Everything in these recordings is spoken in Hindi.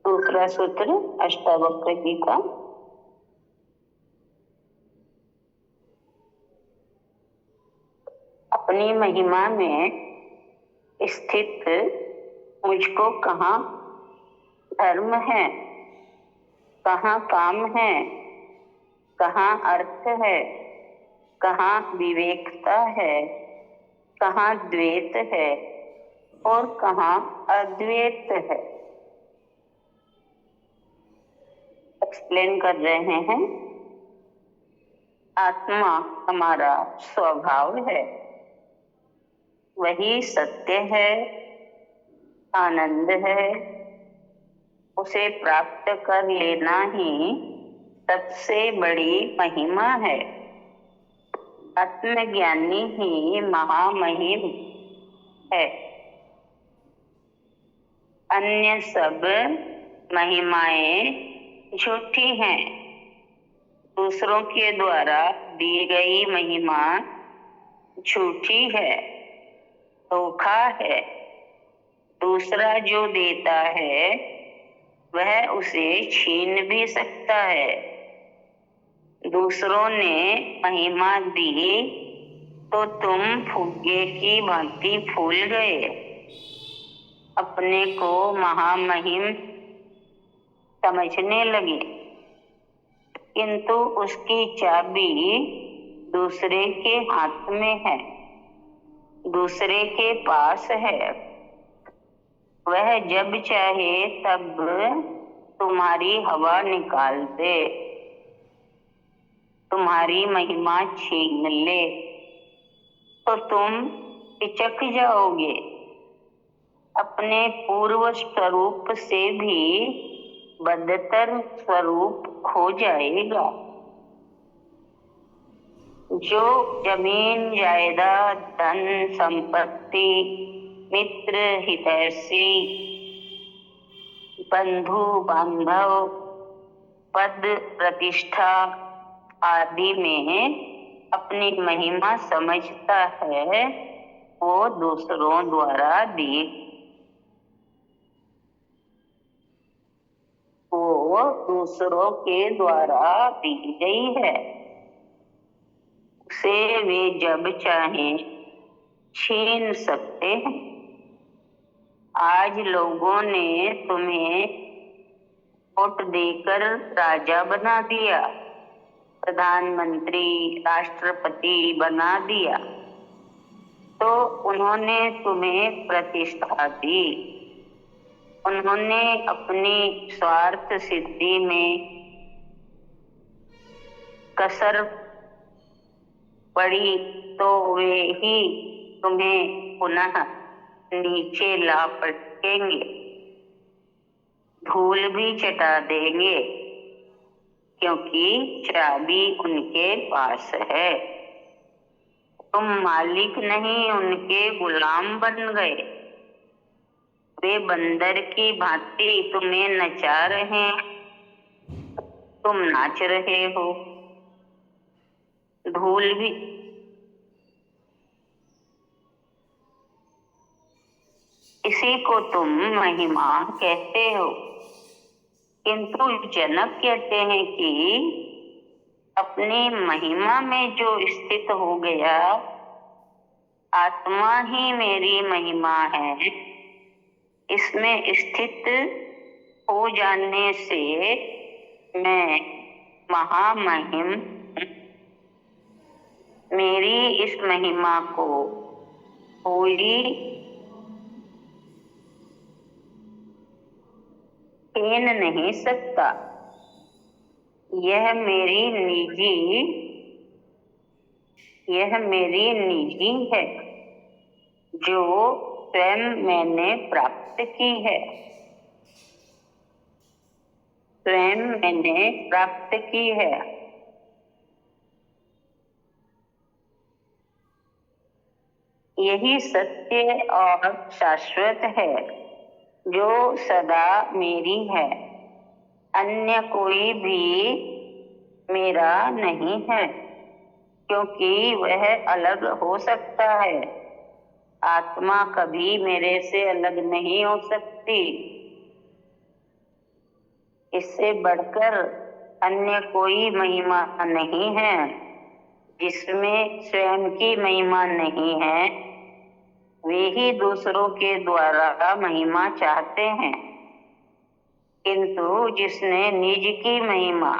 दूसरा सूत्र अष्टावक्र जी का। अपनी महिमा में स्थित मुझको कहाँ धर्म है, कहाँ काम है, कहाँ अर्थ है, कहाँ विवेकता है, कहाँ द्वैत है और कहाँ अद्वैत है। एक्सप्लेन कर रहे हैं। आत्मा हमारा स्वभाव है, वही सत्य है, आनंद है। उसे प्राप्त कर लेना ही सबसे बड़ी महिमा है। आत्मज्ञानी ही महामहिम है। अन्य सब महिमाएं झूठी हैं। दूसरों के द्वारा दी गई महिमा झूठी है, धोखा है। दूसरा जो देता है वह उसे छीन भी सकता है। दूसरों ने महिमा दी तो तुम फुग्गे की भांति फूल गए, अपने को महामहिम समझने लगे। किंतु उसकी चाबी दूसरे के हाथ में है, दूसरे के पास है। वह जब चाहे तब तुम्हारी हवा निकाल दे, तुम्हारी महिमा छीन ले तो तुम पिचक जाओगे। अपने पूर्व स्वरूप से भी बदतर स्वरूप खो जाएगा। जो जमीन जायदाद धन संपत्ति मित्र हितैषी बंधु बांधव पद प्रतिष्ठा आदि में अपनी महिमा समझता है, वो दूसरों द्वारा दी दूसरों के द्वारा दी गई है। उसे वे जब चाहें छीन सकते हैं। आज लोगों ने तुम्हें वोट देकर राजा बना दिया, प्रधानमंत्री राष्ट्रपति बना दिया, तो उन्होंने तुम्हें प्रतिष्ठा दी। उन्होंने अपनी स्वार्थ सिद्धि में कसर पड़ी तो वे ही तुम्हें पुनः नीचे ला पटकेंगे, धूल भी चटा देंगे, क्योंकि चाबी उनके पास है। तुम मालिक नहीं, उनके गुलाम बन गए। वे बंदर की भांति तुम्हें नचा रहे हैं, तुम नाच रहे हो। धूल भी इसी को तुम महिमा कहते हो। किंतु जनक कहते हैं कि अपनी महिमा में जो स्थित हो गया, आत्मा ही मेरी महिमा है, इसमें स्थित हो जाने से मैं महामहिम, मेरी इस महिमा को कोई छीन नहीं सकता। यह मेरी निजी है, जो स्वयं मैंने प्राप्त की है, स्वयं मैंने प्राप्त की है। यही सत्य और शाश्वत है, जो सदा मेरी है। अन्य कोई भी मेरा नहीं है, क्योंकि वह अलग हो सकता है। आत्मा कभी मेरे से अलग नहीं हो सकती। इससे बढ़कर अन्य कोई महिमा नहीं है। जिसमें स्वयं की महिमा नहीं है, वे ही दूसरों के द्वारा महिमा चाहते हैं। किंतु जिसने निज की महिमा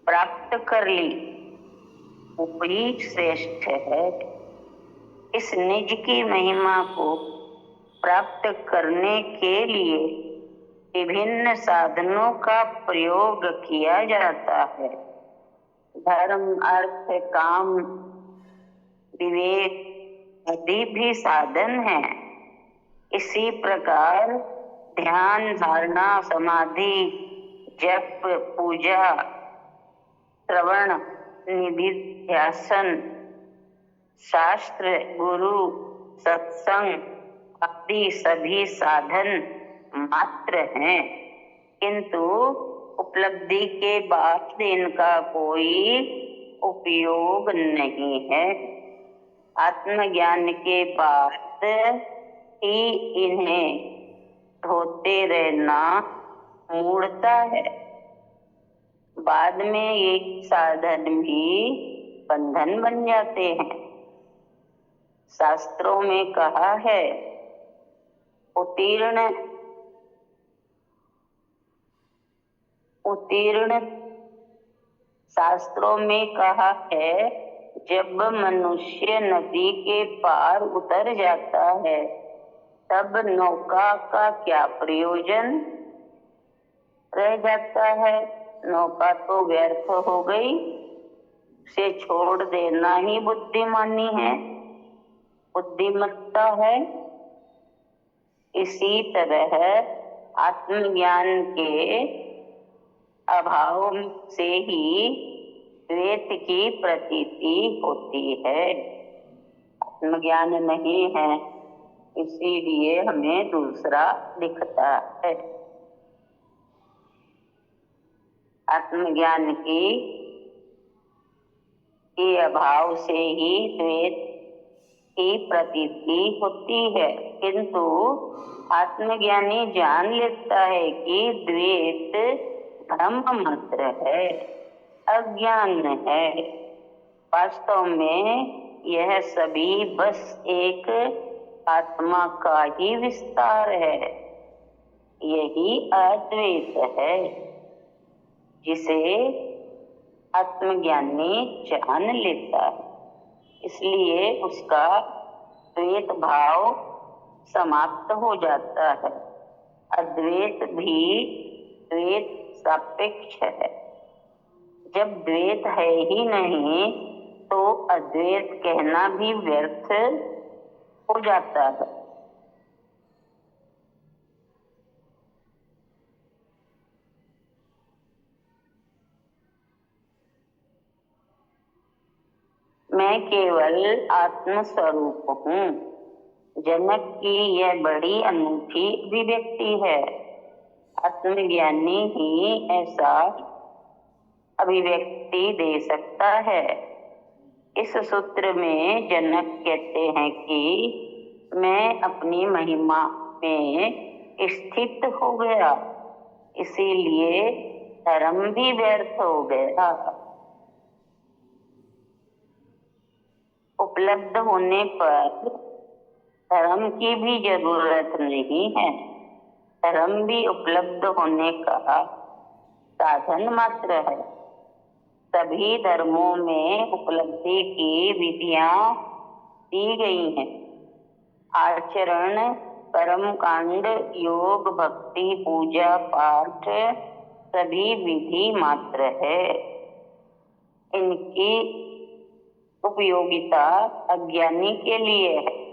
प्राप्त कर ली, वही श्रेष्ठ है। इस निज की महिमा को प्राप्त करने के लिए विभिन्न साधनों का प्रयोग किया जाता है। धर्म, अर्थ, काम, विवेक आदि भी साधन हैं। इसी प्रकार ध्यान, धारणा, समाधि, जप, पूजा, श्रवण, निधिध्यासन, शास्त्र, गुरु, सत्संग आदि सभी साधन मात्र हैं, किंतु उपलब्धि के बाद इनका कोई उपयोग नहीं है। आत्मज्ञान के बाद ही इन्हें ढोते रहना मूढ़ता है। बाद में ये साधन भी बंधन बन जाते हैं। शास्त्रों में कहा है, उत्तीर्ण शास्त्रों में कहा है, जब मनुष्य नदी के पार उतर जाता है, तब नौका का क्या प्रयोजन रह जाता है। नौका तो व्यर्थ हो गई, उसे छोड़ देना ही बुद्धिमानी है, बुद्धिमत्ता है। इसी तरह आत्मज्ञान के अभाव से ही द्वैत की प्रतीति होती है। आत्मज्ञान नहीं है, इसीलिए हमें दूसरा दिखता है। आत्मज्ञान के अभाव से ही द्वैत की प्रतीति होती है, किंतु आत्मज्ञानी जान लेता है कि द्वैत भ्रम मात्र है, अज्ञान है। वास्तव में यह सभी बस एक आत्मा का ही विस्तार है। यही अद्वैत है, जिसे आत्मज्ञानी जान लेता है। इसलिए उसका द्वैत भाव समाप्त हो जाता है। अद्वैत भी द्वैत सापेक्ष है। जब द्वैत है ही नहीं, तो अद्वैत कहना भी व्यर्थ हो जाता है। मैं केवल आत्मस्वरूप हूँ। जनक की यह बड़ी अनूठी अभिव्यक्ति है। आत्मज्ञानी ही ऐसा अभिव्यक्ति दे सकता है। इस सूत्र में जनक कहते हैं कि मैं अपनी महिमा में स्थित हो गया, इसीलिए धर्म भी व्यर्थ हो गया। उपलब्ध होने पर धर्म की भी जरूरत नहीं है। धर्म भी उपलब्ध होने का साधन मात्र है। सभी धर्मों में उपलब्धि की विधियां दी गई हैं। आचरण, कर्म कांड, योग, भक्ति, पूजा, पाठ सभी विधि मात्र है। इनकी उपयोगिता अज्ञानी के लिए है।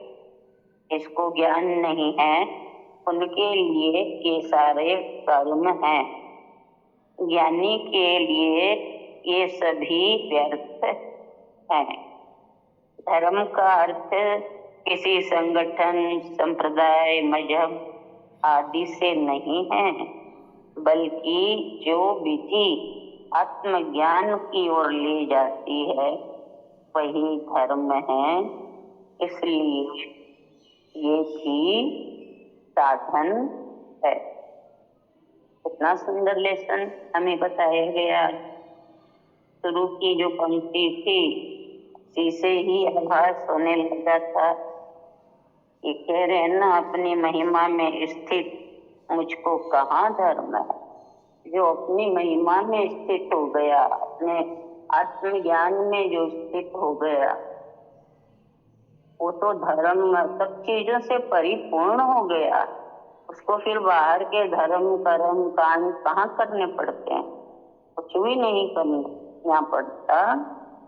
जिसको ज्ञान नहीं है, उनके लिए ये सारे कर्म हैं। ज्ञानी के लिए ये सभी व्यर्थ हैं। धर्म का अर्थ किसी संगठन, संप्रदाय, मजहब आदि से नहीं है, बल्कि जो विधि आत्मज्ञान की ओर ले जाती है, वही धर्म है। इसलिए ये भी साधन है। इतना सुंदर लेसन हमें बताया गया। शुरू की जो पंक्ति थी उसी से ही आभास होने लगा था। ये कह रहे हैं ना, अपनी महिमा में स्थित मुझको कहाँ धर्म है। जो अपनी महिमा में स्थित हो गया, अपने आत्मज्ञान में जो स्थित हो गया, वो तो धर्म सब चीजों से परिपूर्ण हो गया। उसको फिर बाहर के धर्म कर्म कांड कहाँ करने पड़ते हैं, कुछ भी नहीं करना पड़ता।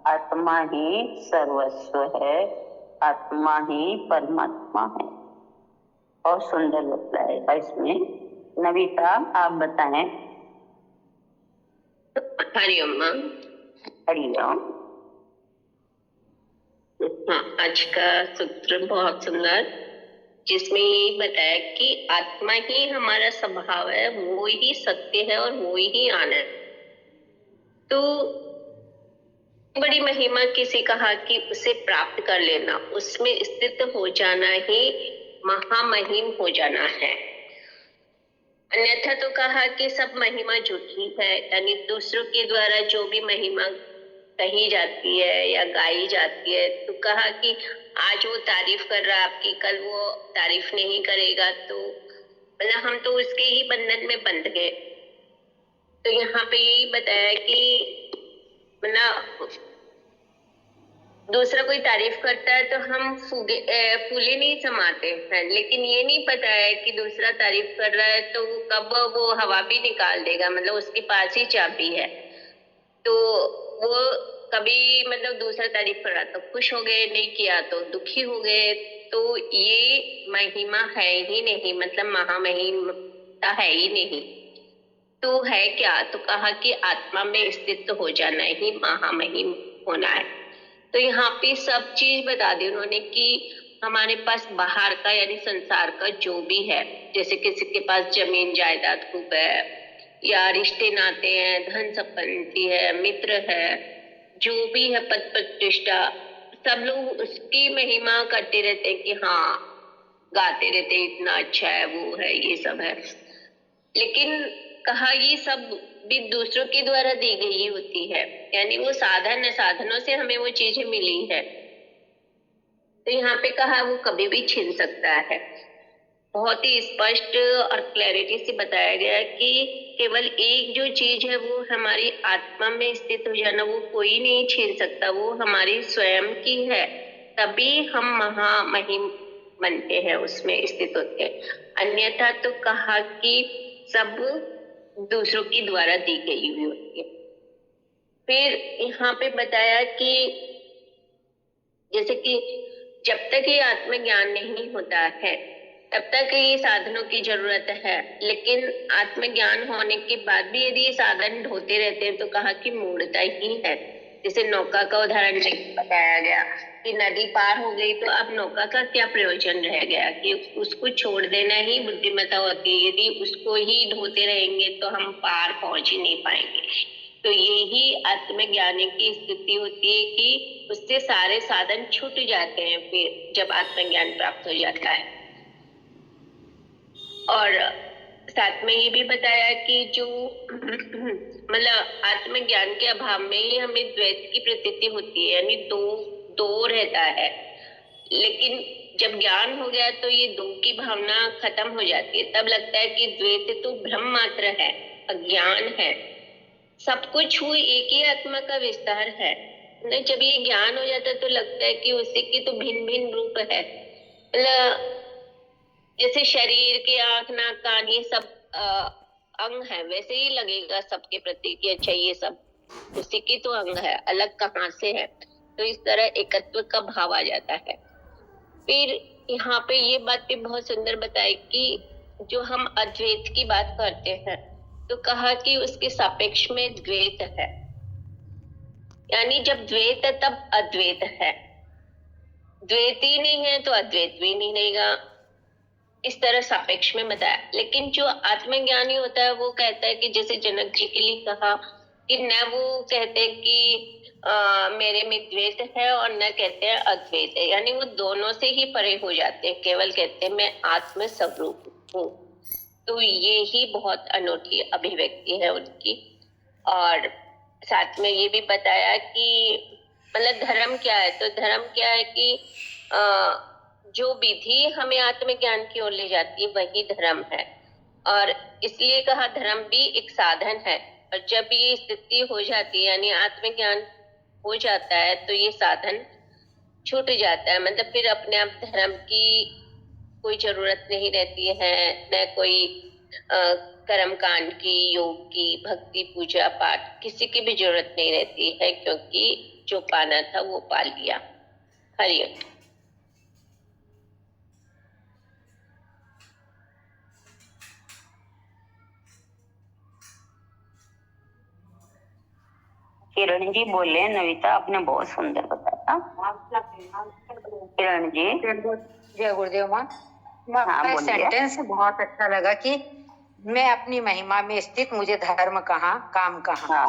आत्मा ही सर्वस्व है, आत्मा ही परमात्मा है। और सुंदर बताएगा इसमें। नविता आप बताएं। हरिओम माँ। हरिओम। हाँ, आज का सूत्र बहुत सुंदर, जिसमें ये बताया कि आत्मा ही हमारा स्वभाव है, वो ही सत्य है और वो ही आनंद। तो बड़ी महिमा किसी कहा कि उसे प्राप्त कर लेना, उसमें स्थित हो जाना ही महामहिम हो जाना है। अन्यथा तो कहा कि सब महिमा झूठी है, यानी दूसरों के द्वारा जो भी महिमा कही जाती है या गाई जाती है, तो कहा कि आज वो तारीफ कर रहा है आपकी, कल वो तारीफ नहीं करेगा, तो मतलब हम तो उसके ही बंधन में बंध गए। तो यहाँ पे यही बताया कि मतलब दूसरा कोई तारीफ करता है तो हम फूले नहीं समाते हैं, लेकिन ये नहीं पता है कि दूसरा तारीफ कर रहा है तो वो कब वो हवा भी निकाल देगा, मतलब उसके पास ही चाबी है। तो वो कभी मतलब दूसरा तारीफ कर रहा तो खुश हो गए, नहीं किया तो दुखी हो गए। तो ये महिमा है ही नहीं, मतलब महामहिमता है ही नहीं। तो है क्या? तो कहा कि आत्मा में स्थित हो जाना ही महामहिम होना है। तो यहाँ पे सब चीज बता दी उन्होंने कि हमारे पास बाहर का यानी संसार का जो भी है, जैसे किसी के पास जमीन जायदाद खूब है, या रिश्ते नाते हैं, धन संपत्ति है, मित्र है, जो भी है, पद प्रतिष्ठा, सब लोग उसकी महिमा करते रहते हैं कि हाँ, गाते रहते हैं इतना अच्छा है, वो है, ये सब है। लेकिन कहा ये सब भी दूसरों के द्वारा दी गई होती है, यानी वो साधन है, साधनों से हमें वो चीजें मिली है। तो यहाँ पे कहा वो कभी भी छीन सकता है। बहुत ही स्पष्ट और क्लैरिटी से बताया गया कि केवल एक जो चीज है वो हमारी आत्मा में स्थित हो जाना, वो कोई नहीं छीन सकता, वो हमारी स्वयं की है। तभी हम महामहिम बनते हैं, उसमें स्थित होते हैं। अन्यथा तो कहा कि सब दूसरों के द्वारा दी गई हुई होती है। फिर यहाँ पे बताया कि जैसे कि जब तक ये आत्मज्ञान नहीं होता है तब तक ये साधनों की जरूरत है, लेकिन आत्मज्ञान होने के बाद भी यदि ये साधन ढोते रहते हैं तो कहा कि मूढ़ता ही है। जैसे नौका का उदाहरण बताया गया कि नदी पार हो गई तो अब नौका का क्या प्रयोजन रह गया, कि उसको छोड़ देना ही बुद्धिमत्ता होती है। यदि उसको ही ढोते रहेंगे तो हम पार पहुंच ही नहीं पाएंगे। तो यही आत्मज्ञानी की स्थिति होती है कि उससे सारे साधन छूट जाते हैं फिर जब आत्मज्ञान प्राप्त हो जाता है। और साथ में ये भी बताया कि जो मतलब आत्मज्ञान के अभाव में ही हमें द्वैत की प्रतीति होती है, यानी दो दो रहता है। लेकिन जब ज्ञान हो गया तो ये दो की भावना खत्म हो जाती है, तब लगता है कि द्वैत तो भ्रम मात्र है, अज्ञान है, सब कुछ वो एक ही आत्मा का विस्तार है। जब ये ज्ञान हो जाता है तो लगता है कि उसी की तो भिन्न भिन्न रूप है। मतलब जैसे शरीर के आंख नाक कान ये सब अंग है, वैसे ही लगेगा सबके प्रति कि अच्छा ये सब उसी की तो अंग है, अलग कहाँ से है। तो इस तरह एकत्व का भाव आ जाता है। फिर यहाँ पे ये बात भी बहुत सुंदर बताई कि जो हम अद्वैत की बात करते हैं तो कहा कि उसके सापेक्ष में द्वैत है, यानी जब द्वैत है तब अद्वैत है, द्वैत ही नहीं है तो अद्वैत भी नहीं रहेगा। इस तरह सापेक्ष में बताया। लेकिन जो आत्मज्ञानी होता है वो कहता है कि जैसे जनक जी के लिए कहा कि न वो कहते कि मेरे में द्वैत है और न कहते हैं अद्वैत है, यानी वो दोनों से ही परे हो जाते हैं, केवल कहते हैं मैं आत्म स्वरूप हूँ। तो ये ही बहुत अनोखी अभिव्यक्ति है उनकी। और साथ में ये भी बताया कि मतलब धर्म क्या है, तो धर्म क्या है कि जो विधि हमें आत्मज्ञान की ओर ले जाती है वही धर्म है। और इसलिए कहा धर्म भी एक साधन है, और जब ये स्थिति हो जाती है यानी आत्मज्ञान हो जाता है तो ये साधन छूट जाता है। मतलब फिर अपने आप धर्म की कोई जरूरत नहीं रहती है, न कोई कर्म कांड की, योग की, भक्ति, पूजा पाठ किसी की भी जरूरत नहीं रहती है, क्योंकि जो पाना था वो पा लिया। हरिओम। किरण जी बोले, नविता आपने बहुत सुंदर बताया। किरण जी। जय गुरुदेव माँ। हाँ, सेंटेंस बहुत अच्छा लगा कि मैं अपनी महिमा में स्थित, मुझे धर्म कहाँ, काम कहाँ।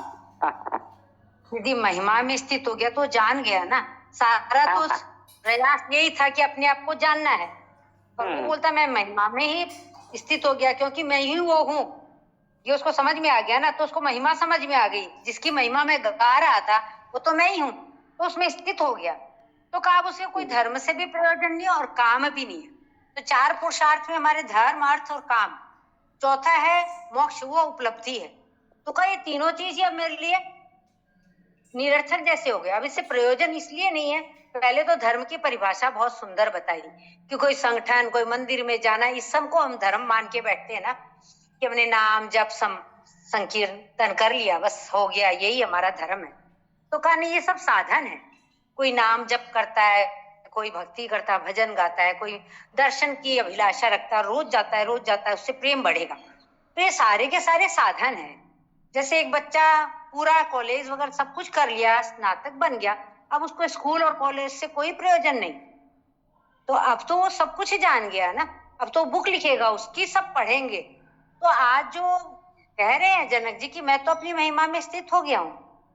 यदि महिमा में स्थित हो गया तो जान गया ना, सारा तो प्रयास यही था कि अपने आप को जानना है। पर वो बोलता मैं महिमा में ही स्थित हो गया क्योंकि मैं ही वो हूँ, ये उसको समझ में आ गया ना, तो उसको महिमा समझ में आ गई। जिसकी महिमा में गा रहा था वो तो मैं ही हूँ, तो उसमें स्थित हो गया। तो कहा अब उसे कोई धर्म से भी प्रयोजन नहीं और काम भी नहीं है। तो 4 पुरुषार्थ में हमारे धर्म, अर्थ और काम, चौथा है मोक्ष, वो उपलब्धि है। तो कहा ये तीनों चीज अब मेरे लिए निरर्थक जैसे हो गया। अब इससे प्रयोजन इसलिए नहीं है। पहले तो धर्म की परिभाषा बहुत सुंदर बताई कि कोई संगठन, कोई मंदिर में जाना, इस सब को हम धर्म मान के बैठते हैं ना, कि हमने नाम जप संकीर्तन कर लिया, बस हो गया, यही हमारा धर्म है। तो कहा नहीं, ये सब साधन है। कोई नाम जप करता है, कोई भक्ति करता है, भजन गाता है, कोई दर्शन की अभिलाषा रखता है, रोज जाता है, उससे प्रेम बढ़ेगा। तो ये सारे के सारे साधन है। जैसे एक बच्चा पूरा कॉलेज वगैरह सब कुछ कर लिया, स्नातक बन गया, अब उसको स्कूल और कॉलेज से कोई प्रयोजन नहीं। तो अब तो वो सब कुछ जान गया ना, अब तो बुक लिखेगा उसकी, सब पढ़ेंगे। तो आज जो कह रहे हैं जनक जी कि मैं तो अपनी महिमा में स्थित हो गया हूँ,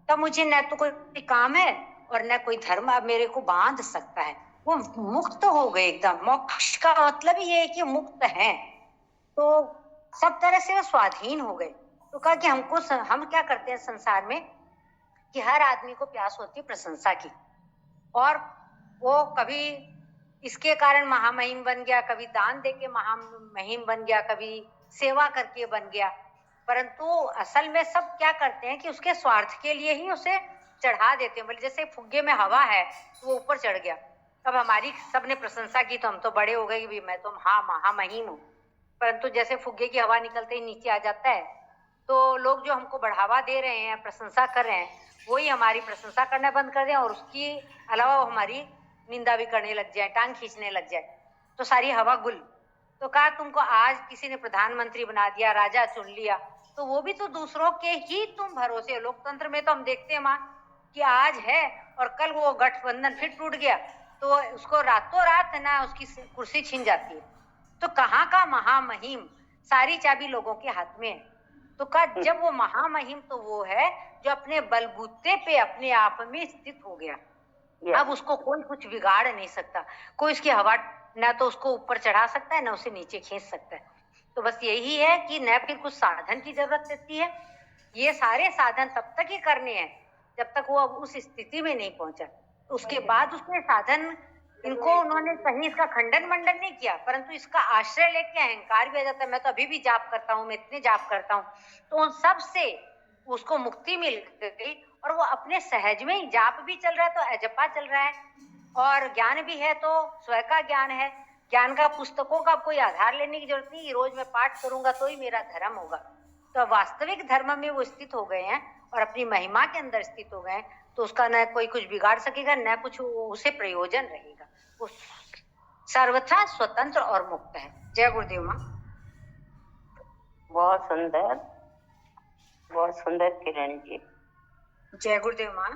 तब मुझे न तो कोई काम है और न कोई धर्म अब मेरे को बांध सकता है। वो मुक्त हो गए एकदम। मोक्ष का मतलब ये है कि मुक्त है, तो सब तरह से वो स्वाधीन हो गए। तो कहा कि हम क्या करते हैं संसार में कि हर आदमी को प्यास होती है प्रशंसा की, और वो कभी इसके कारण महामहिम बन गया, कभी दान देके महामहिम बन गया, कभी सेवा करके बन गया। परंतु असल में सब क्या करते हैं कि उसके स्वार्थ के लिए ही उसे चढ़ा देते हैं। बोले जैसे फुग्गे में हवा है तो वो ऊपर चढ़ गया, तब हमारी सबने प्रशंसा की तो हम तो बड़े हो गए कि मैं तो महामहिम हूँ। परंतु जैसे फुग्गे की हवा निकलते ही नीचे आ जाता है, तो लोग जो हमको बढ़ावा दे रहे हैं, प्रशंसा कर रहे हैं, वही हमारी प्रशंसा करना बंद कर दें और उसकी अलावा वो हमारी निंदा भी करने लग जाए, टांग खींचने लग जाए, तो सारी हवा गुल। तो कहा तुमको आज किसी ने प्रधानमंत्री बना दिया, राजा चुन लिया, तो वो भी तो दूसरों के ही तुम भरोसे। लोकतंत्र में तो हम देखते हैं माँ कि आज है और कल वो गठबंधन फिर टूट गया, तो उसको रातों रात ना उसकी कुर्सी छीन जाती है। तो कहाँ का महामहिम, सारी चाबी लोगों के हाथ में है। तो कहा जब वो महामहिम तो वो है जो अपने बलबूते पे अपने आप में स्थित हो गया। अब उसको कोई कुछ बिगाड़ नहीं सकता, कोई उसकी हवा ना तो उसको ऊपर चढ़ा सकता है ना उसे नीचे खींच सकता है। तो बस यही है कि न फिर कुछ साधन की जरूरत रहती है। ये सारे साधन तब तक ही करने हैं जब तक वो अब उस स्थिति में नहीं पहुंचा। तो उसके बाद उसने साधन, इनको उन्होंने कहीं इसका खंडन मंडन नहीं किया, परंतु इसका आश्रय लेके अहंकार भी आ जाता है। मैं तो अभी भी जाप करता हूँ, मैं इतने जाप करता हूँ, तो उन सब से उसको मुक्ति मिल गई और वो अपने सहज में ही जाप भी चल रहा है तो अजपा चल रहा है, और ज्ञान भी है तो स्वयं का ज्ञान है। ज्ञान का पुस्तकों का कोई आधार लेने की जरूरत नहीं, रोज मैं पाठ करूंगा तो ही मेरा धर्म होगा। तो वास्तविक धर्म में वो स्थित हो गए हैं और अपनी महिमा के अंदर स्थित हो गए हैं, तो उसका न कोई कुछ बिगाड़ सकेगा, न कुछ उसे प्रयोजन रहेगा। वो सर्वथा स्वतंत्र और मुक्त है। जय गुरुदेव माँ। बहुत सुंदर किरण जी। जय गुरुदेव माँ।